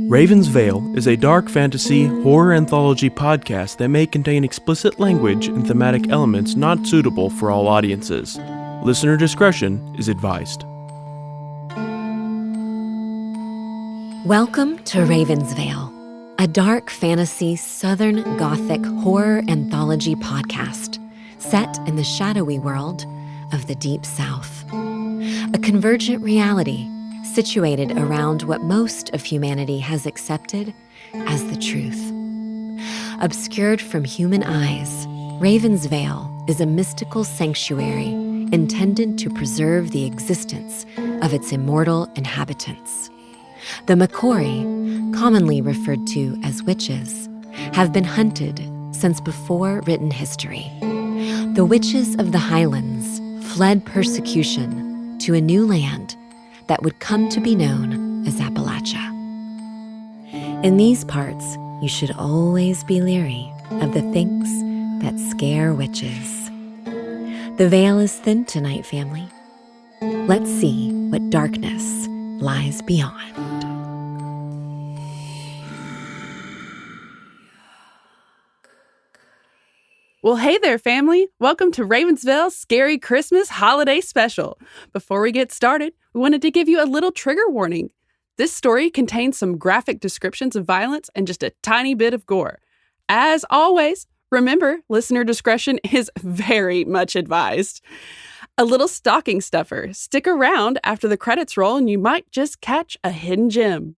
Raven's Veil is a dark fantasy horror anthology podcast that may contain explicit language and thematic elements not suitable for all audiences. Listener discretion is advised. Welcome to Raven's Veil, a dark fantasy Southern Gothic horror anthology podcast set in the shadowy world of the Deep South. A convergent reality situated around what most of humanity has accepted as the truth. Obscured from human eyes, Raven's Veil is a mystical sanctuary intended to preserve the existence of its immortal inhabitants. The Macquarie, commonly referred to as witches, have been hunted since before written history. The witches of the Highlands fled persecution to a new land that would come to be known as Appalachia. In these parts, you should always be leery of the things that scare witches. The veil is thin tonight, family. Let's see what darkness lies beyond. Well, hey there, family. Welcome to Ravensville's Scary Christmas Holiday Special. Before we get started, we wanted to give you a little trigger warning. This story contains some graphic descriptions of violence and just a tiny bit of gore. As always, remember, listener discretion is very much advised. A little stocking stuffer. Stick around after the credits roll and you might just catch a hidden gem.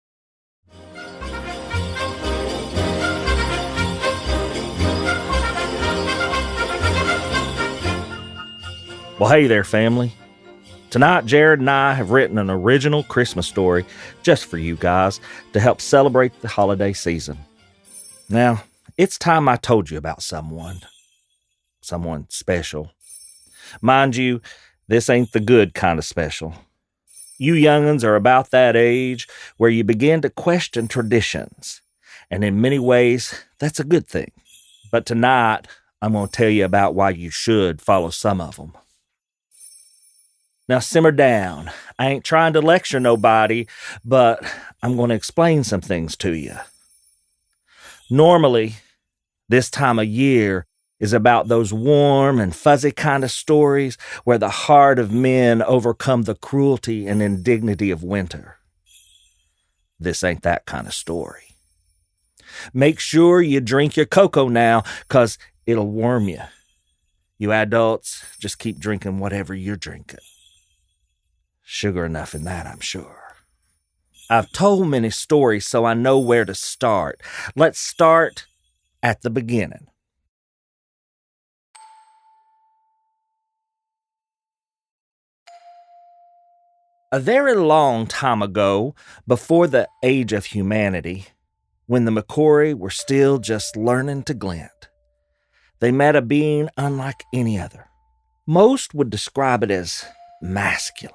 Well, hey there, family. Tonight, Jeryd and I have written an original Christmas story just for you guys to help celebrate the holiday season. Now, it's time I told you about someone special. Mind you, this ain't the good kind of special. You young'uns are about that age where you begin to question traditions, and in many ways, that's a good thing. But tonight, I'm going to tell you about why you should follow some of them. Now, simmer down. I ain't trying to lecture nobody, but I'm going to explain some things to you. Normally, this time of year is about those warm and fuzzy kind of stories where the heart of men overcome the cruelty and indignity of winter. This ain't that kind of story. Make sure you drink your cocoa now, 'cause it'll warm you. You adults, just keep drinking whatever you're drinking. Sugar enough in that, I'm sure. I've told many stories, so I know where to start. Let's start at the beginning. A very long time ago, before the age of humanity, when the Macquarie were still just learning to glint, they met a being unlike any other. Most would describe it as masculine.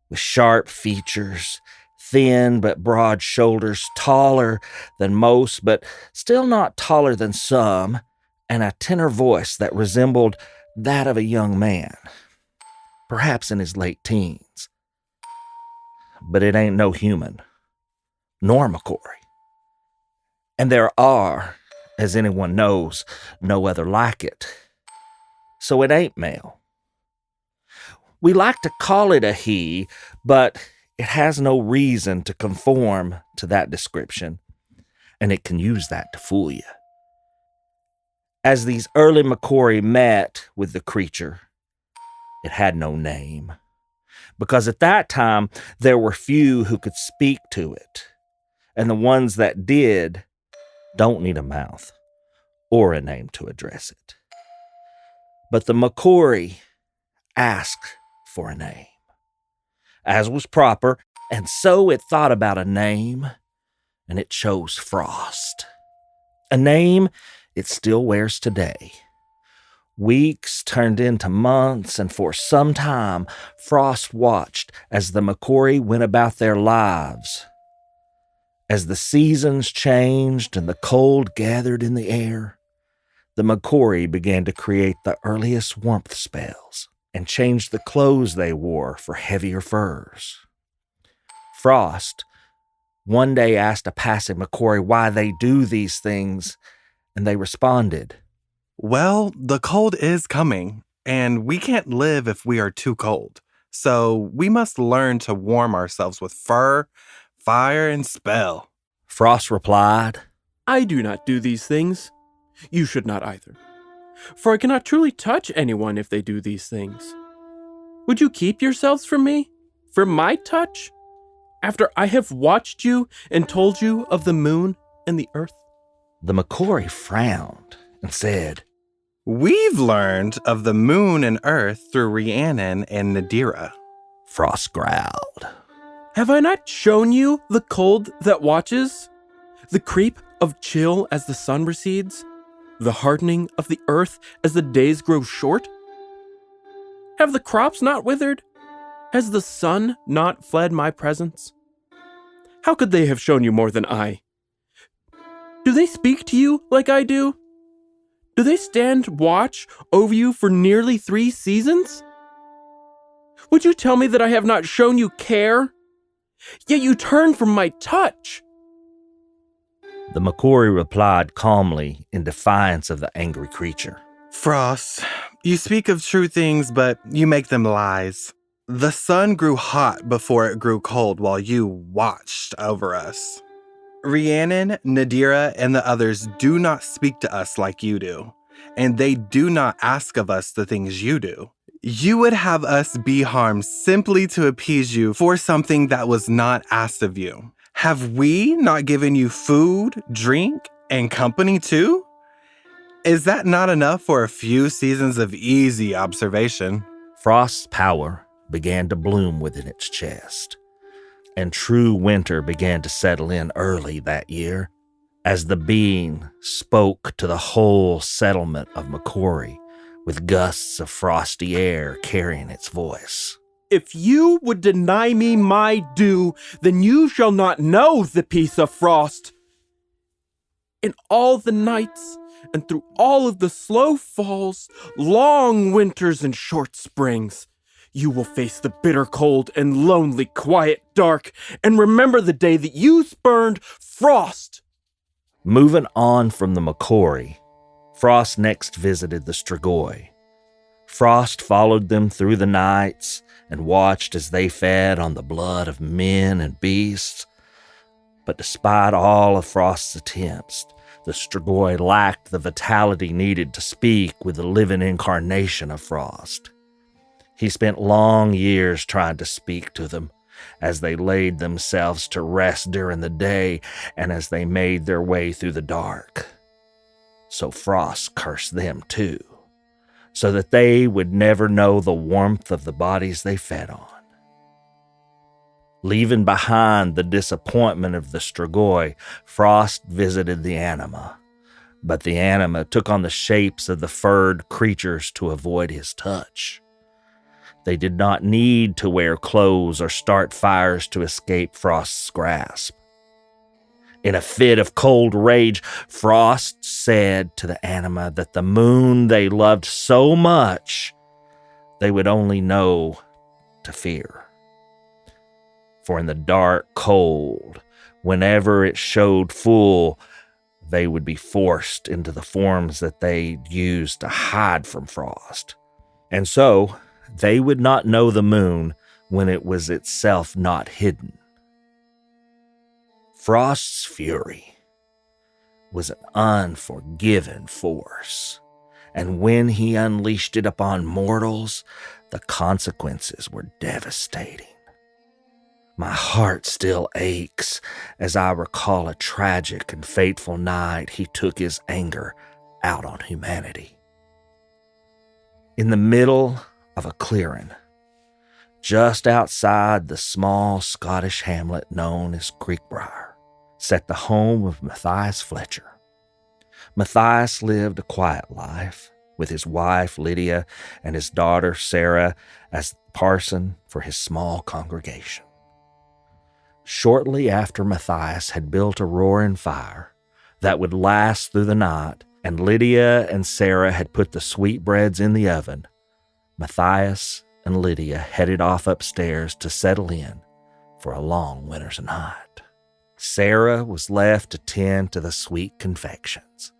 With sharp features, thin but broad shoulders, taller than most, but still not taller than some, and a tenor voice that resembled that of a young man, perhaps in his late teens. But it ain't no human, nor Macquarie. And there are, as anyone knows, no other like it. So it ain't male. We like to call it a he, but it has no reason to conform to that description, and it can use that to fool you. As these early Macquarie met with the creature, it had no name, because at that time there were few who could speak to it, and the ones that did don't need a mouth or a name to address it. But the Macquarie asked for a name, as was proper, and so it thought about a name, and it chose Frost. A name it still wears today. Weeks turned into months, and for some time, Frost watched as the Macquarie went about their lives. As the seasons changed and the cold gathered in the air, the Macquarie began to create the earliest warmth spells and changed the clothes they wore for heavier furs. Frost one day asked a passing McCory why they do these things, and they responded, "Well, the cold is coming, and we can't live if we are too cold. So we must learn to warm ourselves with fur, fire, and spell." Frost replied, I do not do these things. You should not either. For I cannot truly touch anyone if they do these things. Would you keep yourselves from me? From my touch? After I have watched you and told you of the moon and the earth? The McCory frowned and said, "We've learned of the moon and earth through Rhiannon and Nadira." Frost growled. Have I not shown you the cold that watches? The creep of chill as the sun recedes? The hardening of the earth as the days grow short? Have the crops not withered? Has the sun not fled my presence? How could they have shown you more than I? Do they speak to you like I do? Do they stand watch over you for nearly 3 seasons? Would you tell me that I have not shown you care? Yet you turn from my touch. The McCory replied calmly in defiance of the angry creature. "Frost, you speak of true things, but you make them lies. The sun grew hot before it grew cold while you watched over us. Rhiannon, Nadira, and the others do not speak to us like you do, and they do not ask of us the things you do. You would have us be harmed simply to appease you for something that was not asked of you. Have we not given you food, drink, and company too? Is that not enough for a few seasons of easy observation?" Frost's power began to bloom within its chest, and true winter began to settle in early that year as the being spoke to the whole settlement of McCory with gusts of frosty air carrying its voice. If you would deny me my due, then you shall not know the peace of frost. In all the nights and through all of the slow falls, long winters and short springs, you will face the bitter cold and lonely quiet dark, and remember the day that you spurned frost. Moving on from the McCory, Frost next visited the Strigoi. Frost followed them through the nights and watched as they fed on the blood of men and beasts. But despite all of Frost's attempts, the Strigoi lacked the vitality needed to speak with the living incarnation of Frost. He spent long years trying to speak to them as they laid themselves to rest during the day and as they made their way through the dark. So Frost cursed them too, so that they would never know the warmth of the bodies they fed on. Leaving behind the disappointment of the Strigoi, Frost visited the anima, but the anima took on the shapes of the furred creatures to avoid his touch. They did not need to wear clothes or start fires to escape Frost's grasp. In a fit of cold rage, Frost said to the anima that the moon they loved so much they would only know to fear. For in the dark cold, whenever it showed full, they would be forced into the forms that they used to hide from Frost. And so they would not know the moon when it was itself not hidden. Frost's fury was an unforgiving force, and when he unleashed it upon mortals, the consequences were devastating. My heart still aches as I recall a tragic and fateful night he took his anger out on humanity. In the middle of a clearing, just outside the small Scottish hamlet known as Creek Briar, sat the home of Sarra Fletcher. Matthias lived a quiet life with his wife Lydia and his daughter Sarah as parson for his small congregation. Shortly after Matthias had built a roaring fire that would last through the night, and Lydia and Sarah had put the sweetbreads in the oven, Matthias and Lydia headed off upstairs to settle in for a long winter's night. Sarah was left to tend to the sweet confections.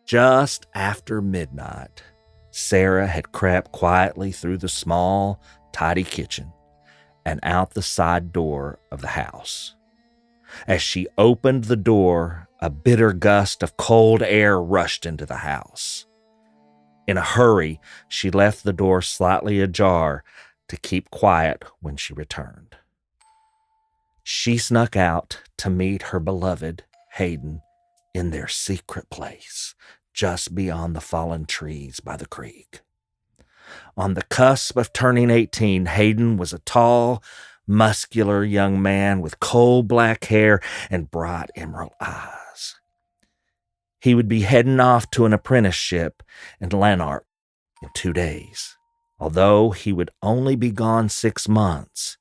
Just after midnight, Sarah had crept quietly through the small, tidy kitchen and out the side door of the house. As she opened the door, a bitter gust of cold air rushed into the house. In a hurry, she left the door slightly ajar to keep quiet when she returned. She snuck out to meet her beloved, Hayden, in their secret place, just beyond the fallen trees by the creek. On the cusp of turning 18, Hayden was a tall, muscular young man with coal black hair and bright emerald eyes. He would be heading off to an apprenticeship in Lanark in 2 days. Although he would only be gone 6 months,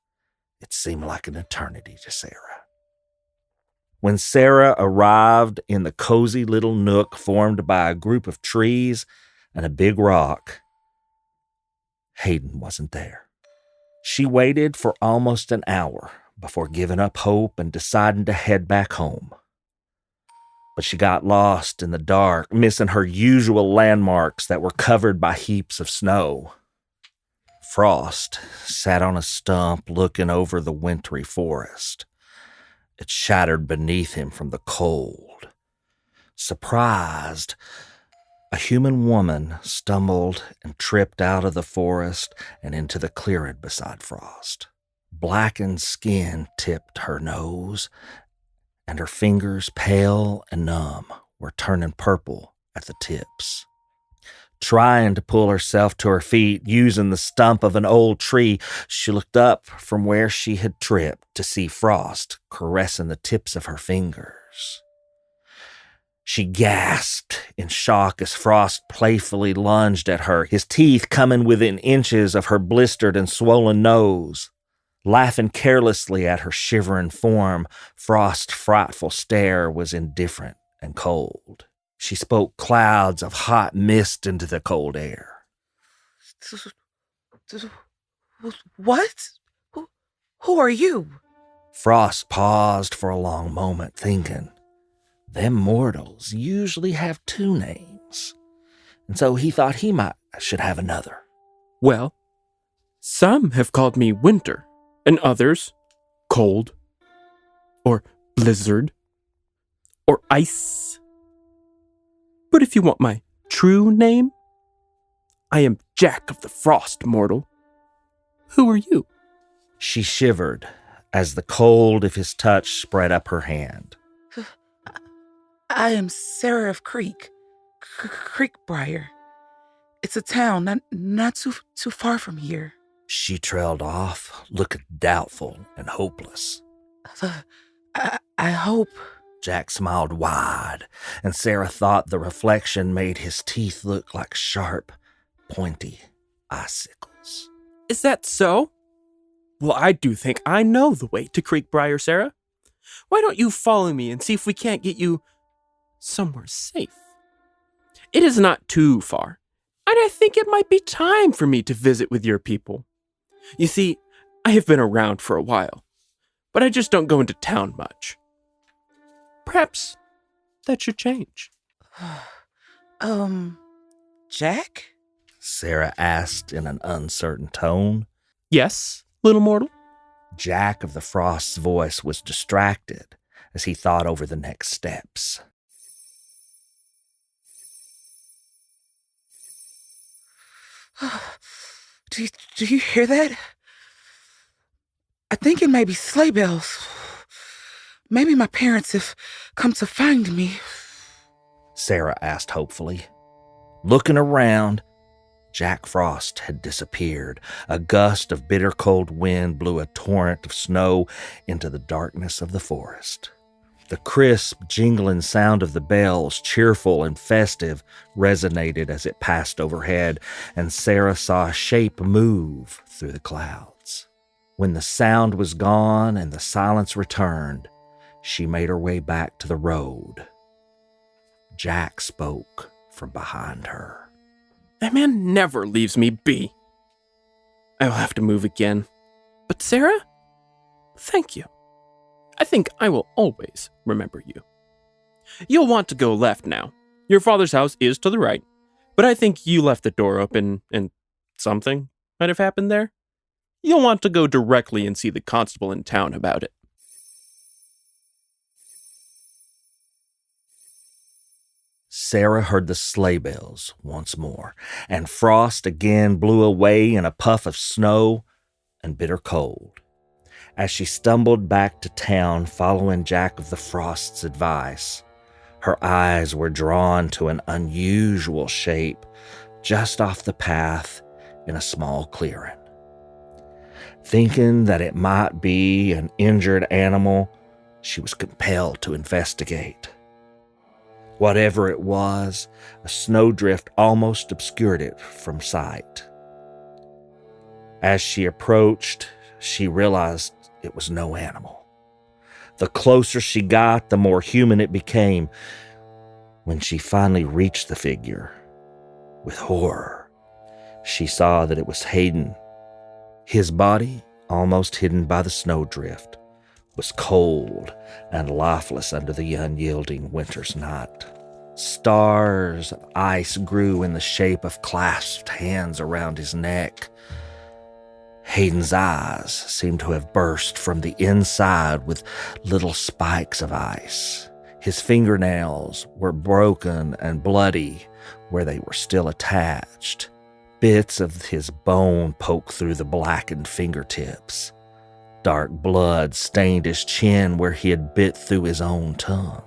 it seemed like an eternity to Sarah. When Sarah arrived in the cozy little nook formed by a group of trees and a big rock, Hayden wasn't there. She waited for almost an hour before giving up hope and deciding to head back home. But she got lost in the dark, missing her usual landmarks that were covered by heaps of snow. Frost sat on a stump looking over the wintry forest. It shattered beneath him from the cold. Surprised, a human woman stumbled and tripped out of the forest and into the clearing beside Frost. Blackened skin tipped her nose, and her fingers, pale and numb, were turning purple at the tips. Trying to pull herself to her feet using the stump of an old tree, she looked up from where she had tripped to see Frost caressing the tips of her fingers. She gasped in shock as Frost playfully lunged at her, his teeth coming within inches of her blistered and swollen nose. Laughing carelessly at her shivering form, Frost's frightful stare was indifferent and cold. She spoke clouds of hot mist into the cold air. What? Who are you? Frost paused for a long moment, thinking, them mortals usually have 2 names, and so he thought he should have another. Well, some have called me Winter, and others Cold, or Blizzard, or Ice. But if you want my true name, I am Jack of the Frost, mortal. Who are you? She shivered as the cold of his touch spread up her hand. I am Sarra of Creek Briar. It's a town not too far from here. She trailed off, looking doubtful and hopeless. I hope. Jack smiled wide, and Sarah thought the reflection made his teeth look like sharp, pointy icicles. Is that so? Well, I do think I know the way to Creek Briar, Sarah. Why don't you follow me and see if we can't get you somewhere safe? It is not too far, and I think it might be time for me to visit with your people. You see, I have been around for a while, but I just don't go into town much. Perhaps that should change. Jack? Sarah asked in an uncertain tone. Yes, little mortal? Jack of the Frost's voice was distracted as he thought over the next steps. Do you hear that? I think it may be sleigh bells. Maybe my parents have come to find me. Sarah asked hopefully. Looking around, Jack Frost had disappeared. A gust of bitter cold wind blew a torrent of snow into the darkness of the forest. The crisp, jingling sound of the bells, cheerful and festive, resonated as it passed overhead, and Sarah saw a shape move through the clouds. When the sound was gone and the silence returned, she made her way back to the road. Jack spoke from behind her. That man never leaves me be. I will have to move again. But Sarra, thank you. I think I will always remember you. You'll want to go left now. Your father's house is to the right, but I think you left the door open and something might have happened there. You'll want to go directly and see the constable in town about it. Sarra heard the sleigh bells once more, and frost again blew away in a puff of snow and bitter cold. As she stumbled back to town following Jack of the Frost's advice, her eyes were drawn to an unusual shape just off the path in a small clearing. Thinking that it might be an injured animal, she was compelled to investigate. Whatever it was, a snowdrift almost obscured it from sight. As she approached, she realized it was no animal. The closer she got, the more human it became. When she finally reached the figure, with horror, she saw that it was Hayden. His body, almost hidden by the snowdrift, was cold and lifeless under the unyielding winter's night. Stars of ice grew in the shape of clasped hands around his neck. Hayden's eyes seemed to have burst from the inside with little spikes of ice. His fingernails were broken and bloody where they were still attached. Bits of his bone poked through the blackened fingertips. Dark blood stained his chin where he had bit through his own tongue.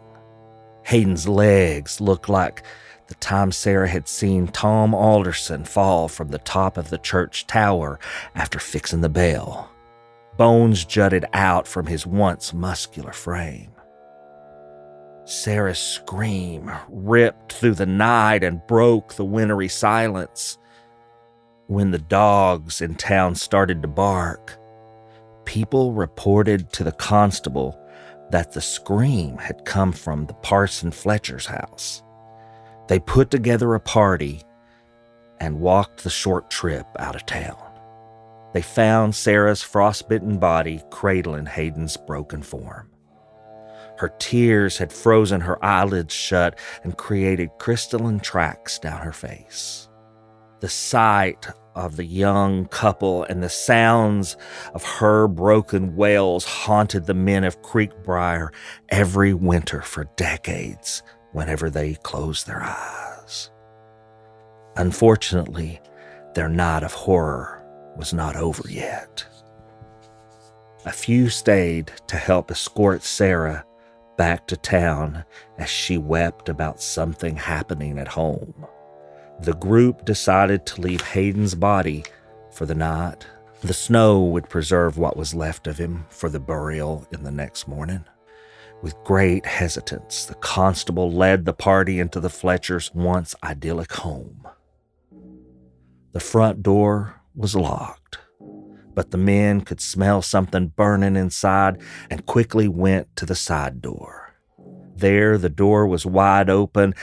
Hayden's legs looked like the time Sarra had seen Tom Alderson fall from the top of the church tower after fixing the bell. Bones jutted out from his once muscular frame. Sarah's scream ripped through the night and broke the wintry silence. When the dogs in town started to bark, people reported to the constable that the scream had come from the Parson Fletcher's house. They put together a party and walked the short trip out of town. They found Sarah's frostbitten body cradling Hayden's broken form. Her tears had frozen her eyelids shut and created crystalline tracks down her face. The sight of the young couple and the sounds of her broken wails haunted the men of Creek Briar every winter for decades whenever they closed their eyes. Unfortunately, their night of horror was not over yet. A few stayed to help escort Sarra back to town as she wept about something happening at home. The group decided to leave Hayden's body for the night. The snow would preserve what was left of him for the burial in the next morning. With great hesitance, the constable led the party into the Fletchers' once idyllic home. The front door was locked, but the men could smell something burning inside and quickly went to the side door. There, the door was wide open.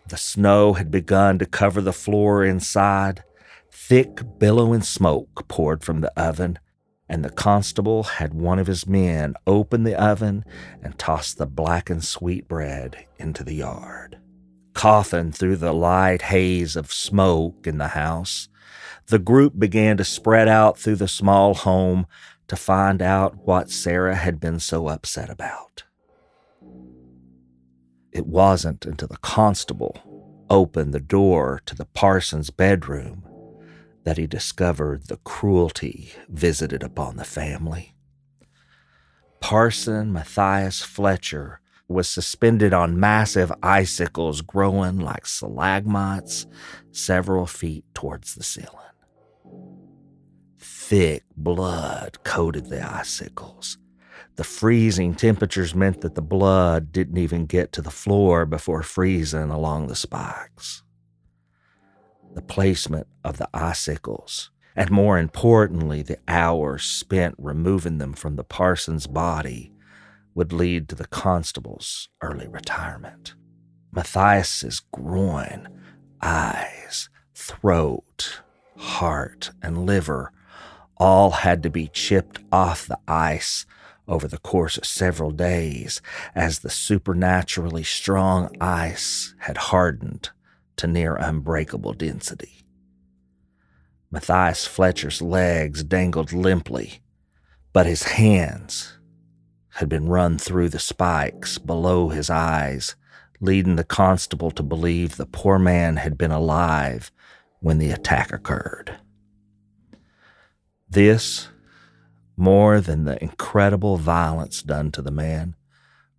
The snow had begun to cover the floor inside. Thick, billowing smoke poured from the oven, and the constable had one of his men open the oven and toss the blackened sweetbread into the yard. Coughing through the light haze of smoke in the house, the group began to spread out through the small home to find out what Sarra had been so upset about. It wasn't until the constable opened the door to the parson's bedroom that he discovered the cruelty visited upon the family. Parson Matthias Fletcher was suspended on massive icicles growing like stalagmites several feet towards the ceiling. Thick blood coated the icicles. The freezing temperatures meant that the blood didn't even get to the floor before freezing along the spikes. The placement of the icicles, and more importantly, the hours spent removing them from the parson's body, would lead to the constable's early retirement. Matthias's groin, eyes, throat, heart, and liver all had to be chipped off the ice over the course of several days as the supernaturally strong ice had hardened to near unbreakable density. Matthias Fletcher's legs dangled limply, but his hands had been run through the spikes below his eyes, leading the constable to believe the poor man had been alive when the attack occurred. This, more than the incredible violence done to the man,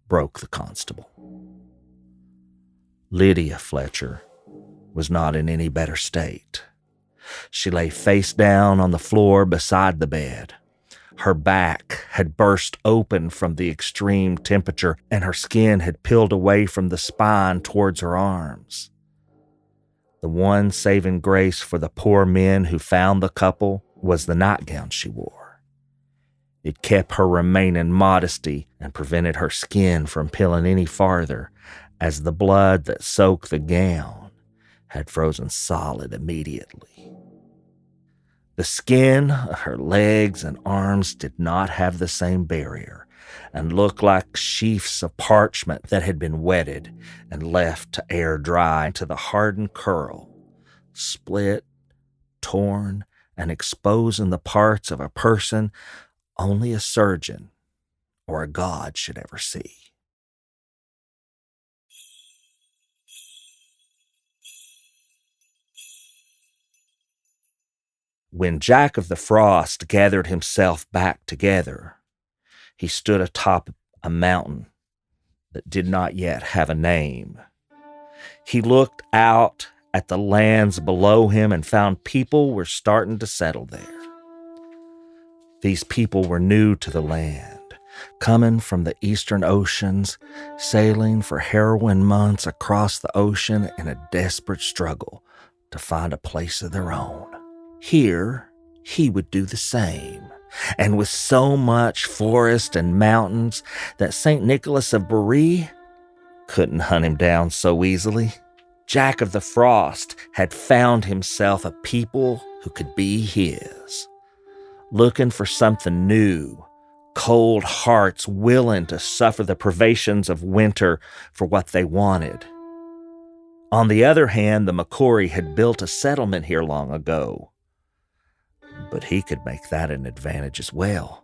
broke the constable. Lydia Fletcher was not in any better state. She lay face down on the floor beside the bed. Her back had burst open from the extreme temperature, and her skin had peeled away from the spine towards her arms. The one saving grace for the poor men who found the couple was the nightgown she wore. It kept her remaining modesty and prevented her skin from peeling any farther, as the blood that soaked the gown had frozen solid immediately. The skin of her legs and arms did not have the same barrier and looked like sheafs of parchment that had been wetted and left to air dry to the hardened curl, split, torn, and exposing the parts of a person only a surgeon or a god should ever see. When Jack of the Frost gathered himself back together, he stood atop a mountain that did not yet have a name. He looked out at the lands below him and found people were starting to settle there. These people were new to the land, coming from the eastern oceans, sailing for harrowing months across the ocean in a desperate struggle to find a place of their own. Here, he would do the same, and with so much forest and mountains that St. Nicholas of Bari couldn't hunt him down so easily. Jack of the Frost had found himself a people who could be his, looking for something new, cold hearts willing to suffer the privations of winter for what they wanted. On the other hand, the Macquarie had built a settlement here long ago, but he could make that an advantage as well.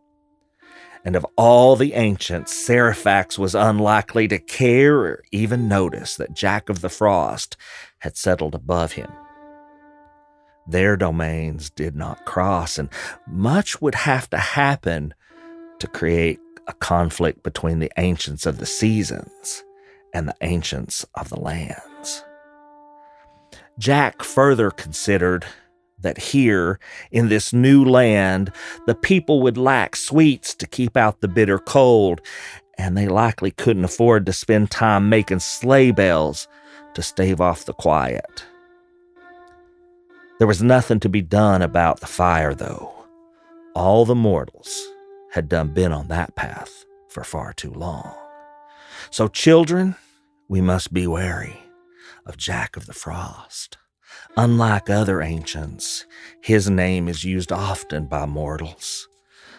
And of all the ancients, Serifax was unlikely to care or even notice that Jack of the Frost had settled above him. Their domains did not cross, and much would have to happen to create a conflict between the ancients of the seasons and the ancients of the lands. Jack further considered that here, in this new land, the people would lack sweets to keep out the bitter cold, and they likely couldn't afford to spend time making sleigh bells to stave off the quiet. There was nothing to be done about the fire, though. All the mortals had been on that path for far too long. So, children, we must be wary of Jack of the Frost. Unlike other ancients, his name is used often by mortals,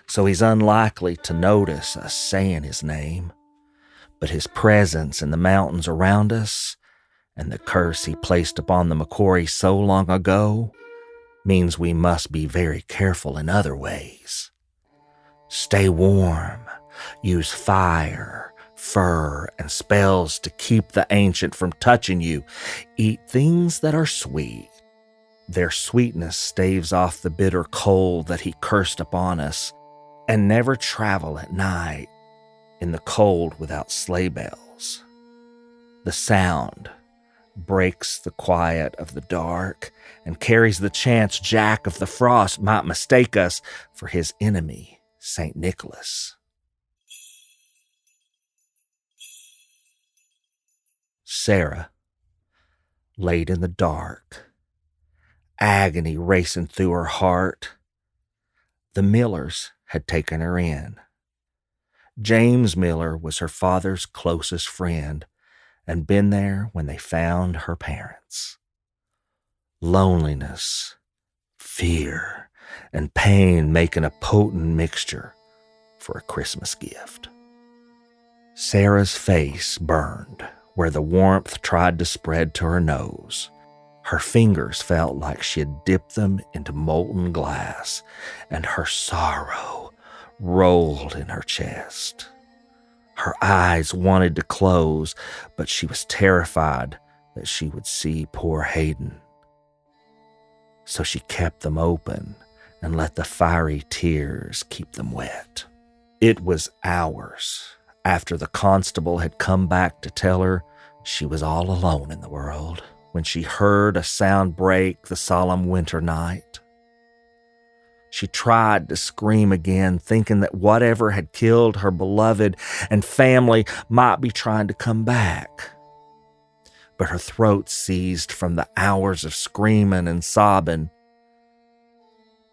so he's unlikely to notice us saying his name. But his presence in the mountains around us and the curse he placed upon the Macquarie so long ago means we must be very careful in other ways. Stay warm, use fire, fur, and spells to keep the ancient from touching you. Eat things that are sweet. Their sweetness staves off the bitter cold that he cursed upon us. And never travel at night in the cold without sleigh bells. The sound breaks the quiet of the dark and carries the chance Jack of the Frost might mistake us for his enemy, St. Nicholas. Sarah laid in the dark, agony racing through her heart. The Millers had taken her in. James Miller was her father's closest friend and been there when they found her parents. Loneliness, fear, and pain making a potent mixture for a Christmas gift. Sarah's face burned where the warmth tried to spread to her nose. Her fingers felt like she had dipped them into molten glass, and her sorrow rolled in her chest. Her eyes wanted to close, but she was terrified that she would see poor Hayden. So she kept them open and let the fiery tears keep them wet. It was hours after the constable had come back to tell her she was all alone in the world when she heard a sound break the solemn winter night. She tried to scream again, thinking that whatever had killed her beloved and family might be trying to come back. But her throat seized from the hours of screaming and sobbing.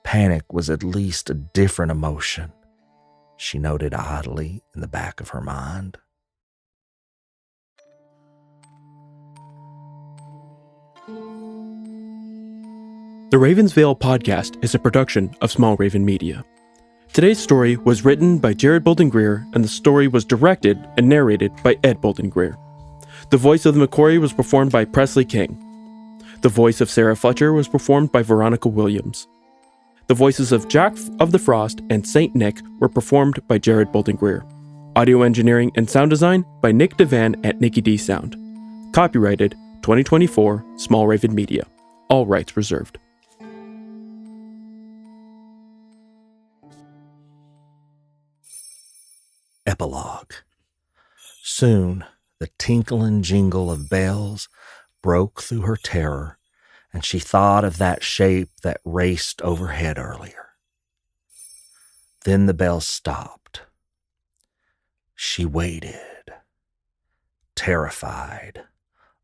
Panic was at least a different emotion, she noted idly in the back of her mind. The Ravensvale podcast is a production of Small Raven Media. Today's story was written by Jeryd Bolden Greer, and the story was directed and narrated by Ed Bolden Greer. The voice of the McCory was performed by Presley King. The voice of Sarra Fletcher was performed by Veronica Williams. The voices of Jack of the Frost and Saint Nick were performed by Jeryd Bolden Greer. Audio engineering and sound design by Nick Devan at Nicky D Sound. Copyrighted 2024 Small Raven Media. All rights reserved. Epilogue. Soon, the tinkle and jingle of bells broke through her terror, and she thought of that shape that raced overhead earlier. Then the bells stopped. She waited, terrified,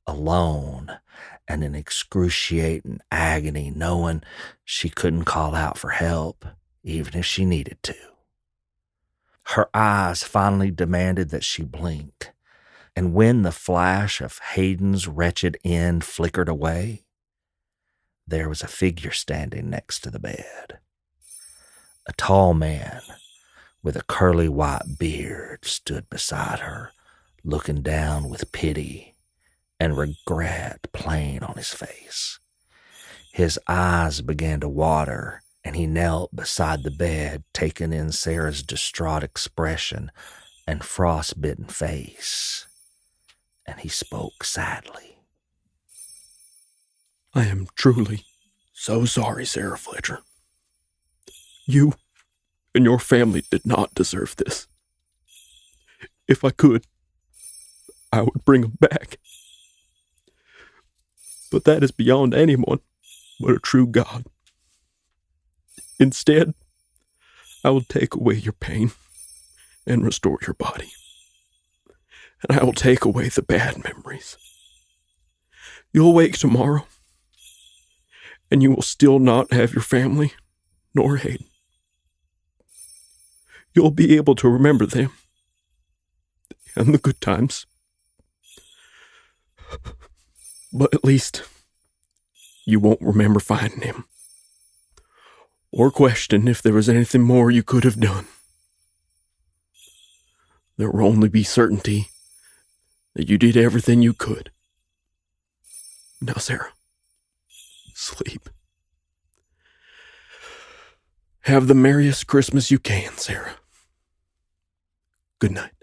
alone, and in excruciating agony, knowing she couldn't call out for help, even if she needed to. Her eyes finally demanded that she blink, and when the flash of Hayden's wretched end flickered away, there was a figure standing next to the bed. A tall man with a curly white beard stood beside her, looking down with pity and regret plain on his face. His eyes began to water, and he knelt beside the bed, taking in Sarah's distraught expression and frostbitten face. And he spoke sadly. I am truly so sorry, Sarra Fletcher. You and your family did not deserve this. If I could, I would bring them back. But that is beyond anyone but a true God. Instead, I will take away your pain and restore your body. And I will take away the bad memories. You'll wake tomorrow, and you will still not have your family nor Hayden. You'll be able to remember them and the good times. But at least you won't remember finding him, or question if there was anything more you could have done. There will only be certainty that you did everything you could. Now, Sarah, sleep. Have the merriest Christmas you can, Sarah. Good night.